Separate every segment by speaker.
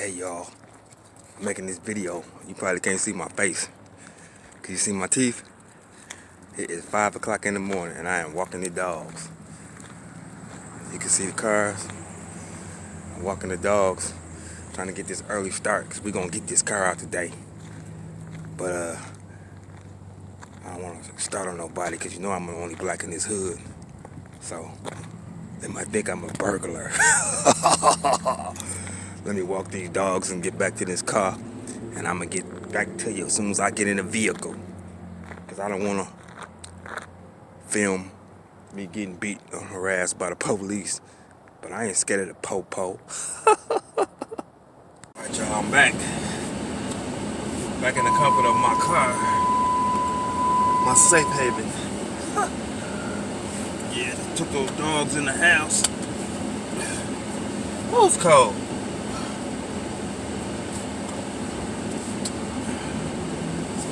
Speaker 1: Hey y'all, I'm making this video. You probably can't see my face. Can you see my teeth? It is 5 o'clock in the morning and I am walking the dogs. You can see the cars. I'm walking the dogs, trying to get this early start because we're going to get this car out today. But I don't want to start on nobody because you know I'm the only black in this hood. So they might think I'm a burglar. Let me walk these dogs and get back to this car. And I'm going to get back to you as soon as I get in the vehicle. Because I don't want to film me getting beat or harassed by the police. But I ain't scared of the po-po. Alright y'all, I'm back. Back in the comfort of my car. My safe haven. Yeah, took those dogs in the house. Oh, it's cold.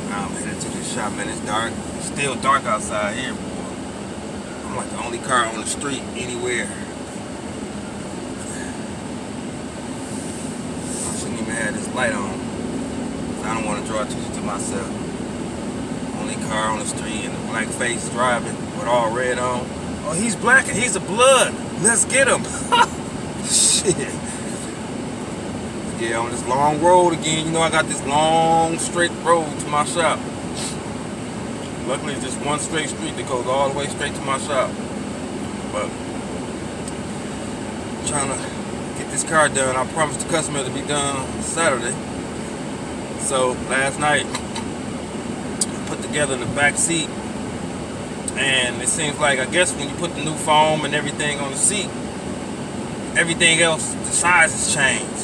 Speaker 1: I'm headed to the shop, man. It's dark. It's still dark outside here, boy. I'm like the only car on the street anywhere. I shouldn't even have this light on. I don't want to draw attention to myself. Only car on the street and the black face driving with all red on. Oh, he's black and he's a blood. Let's get him. Shit. Yeah, on this long road again. You know I got this long straight road to my shop. Luckily it's just one straight street that goes all the way straight to my shop. But I'm trying to get this car done. I promised the customer to be done Saturday. So last night I put together the back seat, and it seems like, I guess when you put the new foam and everything on the seat, everything else, the size has changed.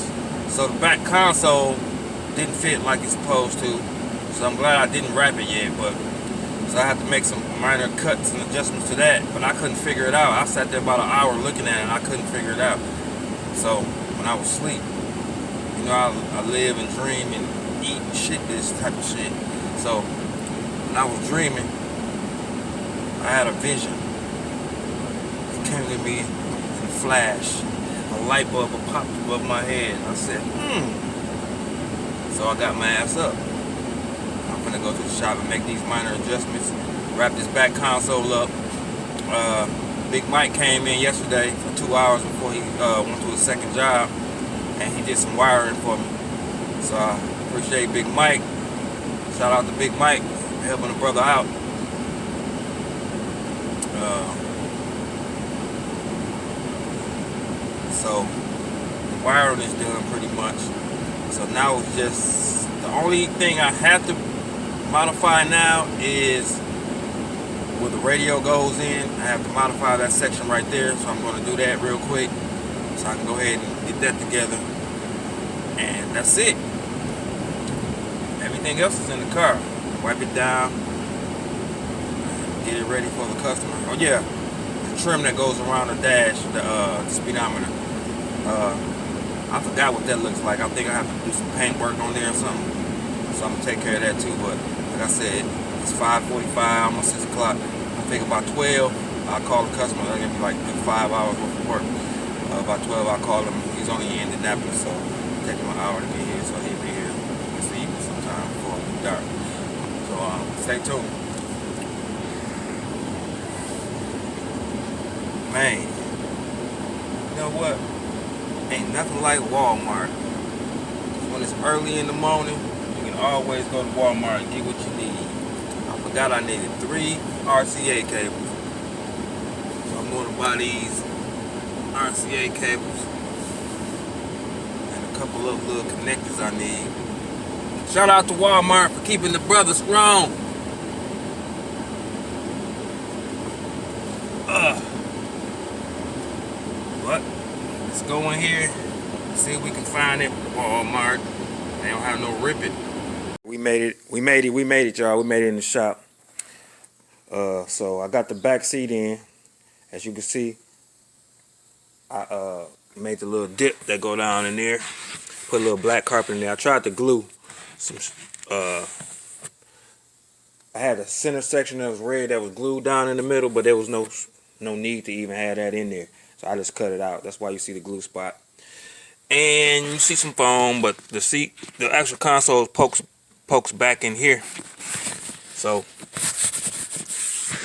Speaker 1: So the back console didn't fit like it's supposed to. So I'm glad I didn't wrap it yet, but so I had to make some minor cuts and adjustments to that, but I couldn't figure it out. I sat there about an hour looking at it and I couldn't figure it out. So when I was asleep, you know, I live and dream and eat and shit, this type of shit. So when I was dreaming, I had a vision. It came to me in a flash. A light bulb popped above my head. I said, So I got my ass up. I'm gonna go to the shop and make these minor adjustments, wrap this back console up. Big Mike came in yesterday for 2 hours before he went to his second job, and he did some wiring for me. So I appreciate Big Mike. Shout out to Big Mike, helping a brother out. So the wiring is done pretty much. So now it's just, the only thing I have to modify now is where the radio goes in. I have to modify that section right there. So I'm going to do that real quick so I can go ahead and get that together. And that's it. Everything else is in the car. Wipe it down. Get it ready for the customer. Oh yeah, the trim that goes around the dash, the speedometer. I forgot what that looks like. I think I have to do some paint work on there or something. So I'm gonna take care of that too. But like I said, it's 5:45, almost 6 o'clock. I think about 12, I'll call the customer. I'll give me like 5 hours worth of work. About 12, I'll call him. He's only in Indianapolis, so it'll take him an hour to get here. So he'll be here this evening sometime before it gets dark. So stay tuned. Man, you know what? Ain't nothing like Walmart. When it's early in the morning, you can always go to Walmart and get what you need. I forgot I needed 3 RCA cables. So I'm going to buy these RCA cables and a couple of little connectors I need. Shout out to Walmart for keeping the brother strong. But let's go in here, see if we can find it. Walmart. They don't have no ribbon. We made it, y'all. We made it in the shop. So I got the back seat in. As you can see, I made the little dip that go down in there. Put a little black carpet in there. I tried to glue some. I had a center section that was red that was glued down in the middle, but there was no need to even have that in there. So I just cut it out. That's why you see the glue spot. and you see some foam, but the actual console pokes back in here, so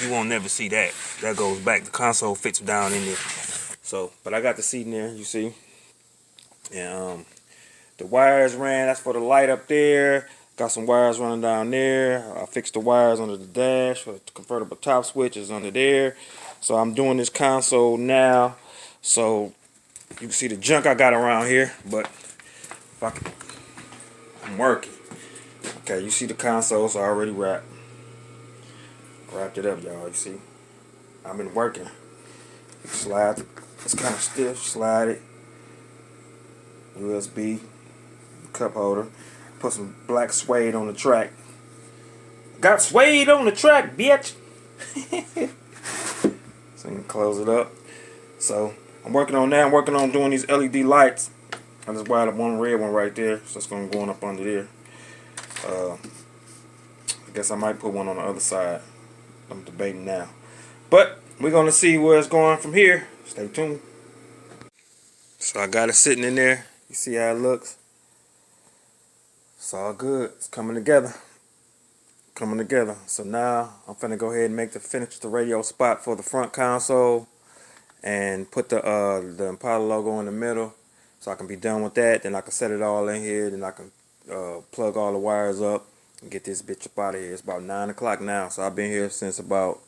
Speaker 1: you won't never see that. That goes back. The console fits down in there. So, but I got the seat in there, you see, and the wires ran. That's for the light up there. Got some wires running down there. I fixed the wires under the dash. For the convertible top switch is under there. So I'm doing this console now. So you can see the junk I got around here, but I'm working. Okay, you see the consoles already wrapped. Wrapped it up, y'all. You see, I've been working. Slide. It's kind of stiff. Slide it. USB cup holder. Put some black suede on the track. Got suede on the track, bitch. So you can close it up. So I'm working on that. I'm working on doing these LED lights. I just wired up one red one right there, so it's gonna go on up under there. I guess I might put one on the other side. I'm debating now, but we're gonna see where it's going from here. Stay tuned. So I got it sitting in there. You see how it looks? It's all good. It's coming together. Coming together. So now I'm finna go ahead and finish the radio spot for the front console and put the Impala logo in the middle, so I can be done with that. Then I can set it all in here. Then I can plug all the wires up and get this bitch up out of here. It's about 9 o'clock now, so I've been here since about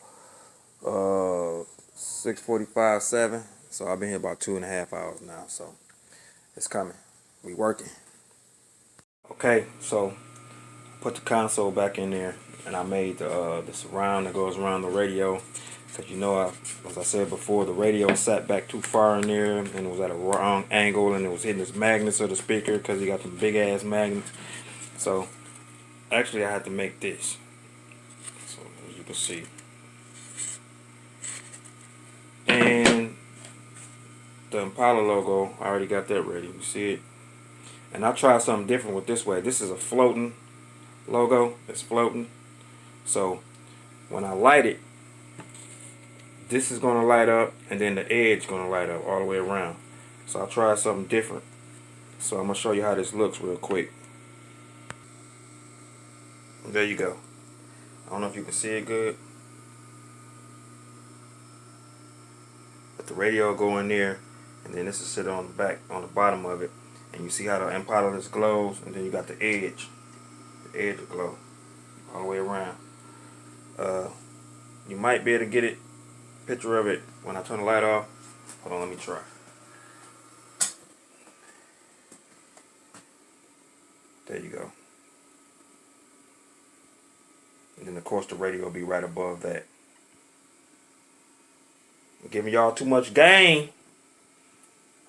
Speaker 1: 6:45, 7. So I've been here about 2.5 hours now. So it's coming. We working. Okay, so put the console back in there, and I made the surround that goes around the radio, because you know, as I said before, the radio sat back too far in there, and it was at a wrong angle, and it was hitting the magnets of the speaker, because you got some big ass magnets. So actually I had to make this, so as you can see, and the Impala logo, I already got that ready. You see it? And I tried something different with this way. This is a floating logo. It's floating. So when I light it, this is going to light up, and then the edge is going to light up all the way around. So I tried something different. So I'm going to show you how this looks real quick. There you go. I don't know if you can see it good, but the radio will go in there, and then this will sit on the back, on the bottom of it. And you see how the Impala just glows, and then you got the edge. The edge will glow all the way around. You might be able to get a picture of it when I turn the light off. Hold on, let me try. There you go. And then of course the radio will be right above that. I'm giving y'all too much game.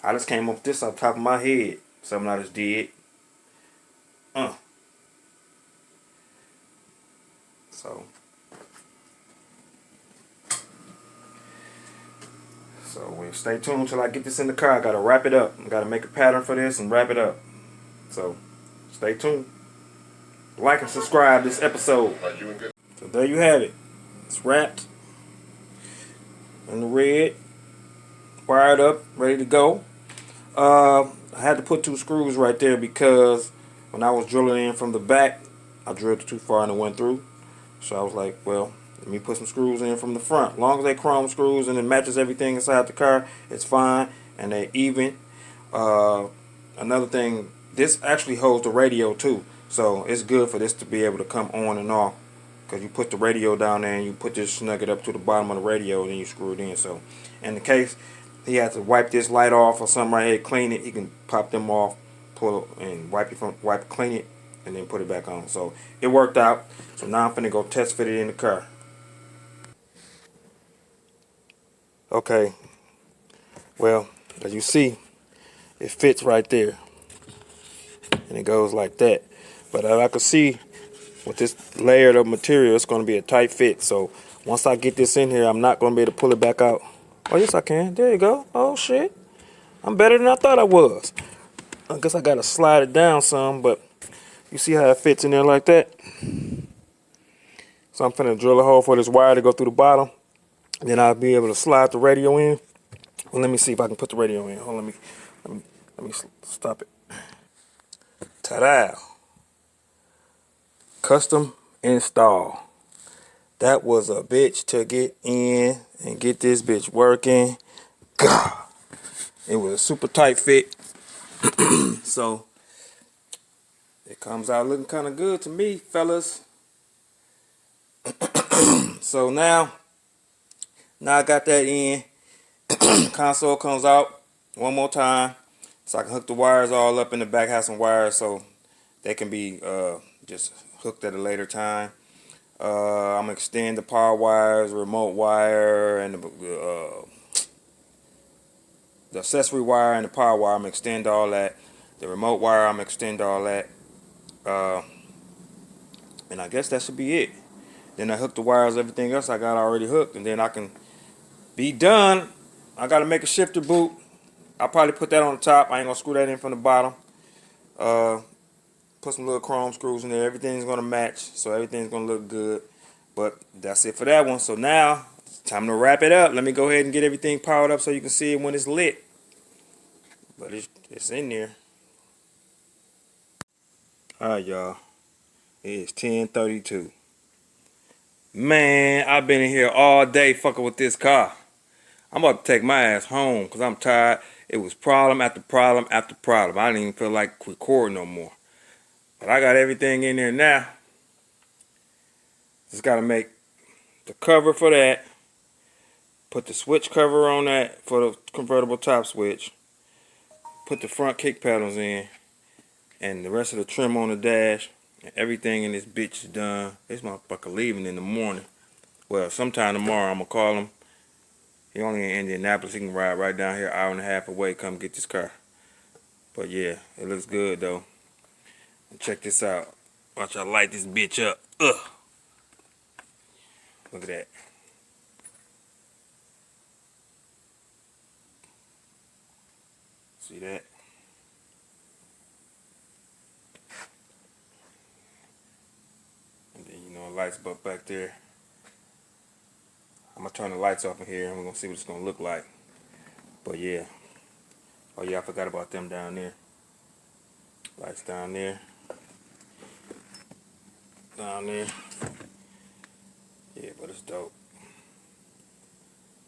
Speaker 1: I just came up with this off the top of my head. Something I just did. So we'll stay tuned until I get this in the car. I gotta wrap it up. I gotta make a pattern for this and wrap it up. So stay tuned. Like and subscribe this episode. So there you have it. It's wrapped in the red, wired up, ready to go. I had to put 2 screws right there because when I was drilling in from the back, I drilled too far and it went through. So I was like, well, let me put some screws in from the front. As long as they chrome screws and it matches everything inside the car, it's fine, and they're even. Another thing, this actually holds the radio too, so it's good for this to be able to come on and off, because you put the radio down there and you put this nugget up to the bottom of the radio and then you screw it in. So in the case he had to wipe this light off or something right here, clean it, he can pop them off, pull it, and clean it, and then put it back on. So it worked out. So now I'm finna go test fit it in the car. Okay, well, as you see, it fits right there, and it goes like that. But as I can see, with this layered of material, it's going to be a tight fit. So once I get this in here, I'm not going to be able to pull it back out. Oh yes I can. There you go. Oh shit, I'm better than I thought I was. I guess I got to slide it down some, but you see how it fits in there like that. So I'm finna drill a hole for this wire to go through the bottom, and then I'll be able to slide the radio in. Well, let me see if I can put the radio in. Hold on, let Let me stop it. Ta-da! Custom install. That was a bitch to get in and get this bitch working. God, it was a super tight fit. So it comes out looking kind of good to me, fellas. So now I got that in. Console comes out one more time, so I can hook the wires all up in the back. Have some wires so they can be just hooked at a later time. I'm gonna extend the power wires, remote wire, and the accessory wire and the power wire. I'm gonna extend all that. The remote wire, I'm gonna extend all that. And I guess that should be it. Then I hook the wires, everything else I got already hooked, and then I can be done. I gotta make a shifter boot. I'll probably put that on the top. I ain't gonna screw that in from the bottom. Put some little chrome screws in there. Everything's gonna match, so everything's gonna look good. But that's it for that one. So now it's time to wrap it up. Let me go ahead and get everything powered up so you can see it when it's lit. But it's in there. Alright, y'all. It is 10:32. Man, I've been in here all day fucking with this car. I'm about to take my ass home because I'm tired. It was problem after problem after problem. I didn't even feel like recording no more. But I got everything in there now. Just got to make the cover for that. Put the switch cover on that for the convertible top switch. Put the front kick pedals in. And the rest of the trim on the dash. And everything in this bitch is done. This motherfucker leaving in the morning. Well, sometime tomorrow I'm going to call him. He only in Indianapolis. He can ride right down here, hour and a half away, come get this car. But yeah, it looks good though. Check this out. Watch I light this bitch up. Ugh. Look at that. See that? And then you know, lights up back there. I'm gonna turn the lights off in here and we're gonna see what it's gonna look like. But yeah. Oh yeah, I forgot about them down there. Lights down there. Down there. Yeah, but it's dope.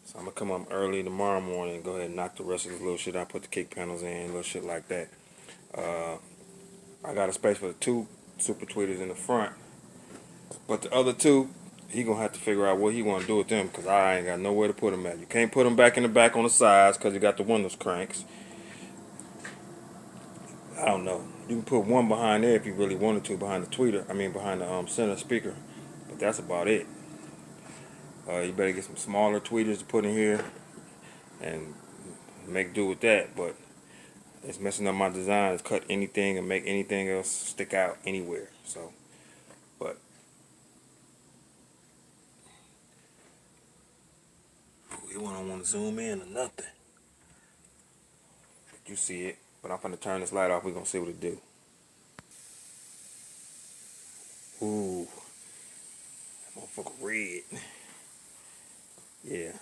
Speaker 1: So I'm gonna come up early tomorrow morning and go ahead and knock the rest of this little shit out, put the kick panels in, little shit like that. I got a space for the 2 super tweeters in the front. But the other 2, he gonna have to figure out what he wanna do with them, because I ain't got nowhere to put them at. You can't put them back in the back on the sides because you got the windows cranks. I don't know. You can put one behind there if you really wanted to, behind the tweeter. I mean behind the center speaker. But that's about it. You better get some smaller tweeters to put in here and make do with that. But it's messing up my design. It's cut anything and make anything else stick out anywhere. So, but you don't want to zoom in or nothing. You see it. But I'm gonna turn this light off. We're gonna see what it do. Ooh, that motherfucker red. Yeah,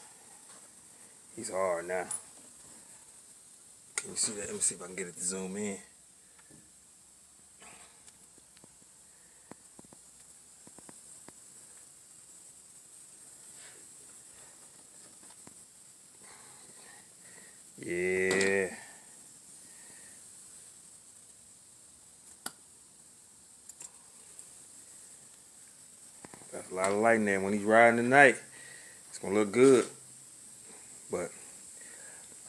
Speaker 1: he's hard now. Can you see that? Let me see if I can get it to zoom in. Yeah. That's a lot of light in there. When he's riding tonight, it's gonna look good. But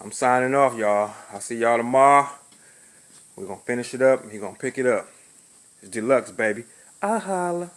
Speaker 1: I'm signing off, y'all. I'll see y'all tomorrow. We're gonna finish it up and he's gonna pick it up. It's D.lux, baby. I holla.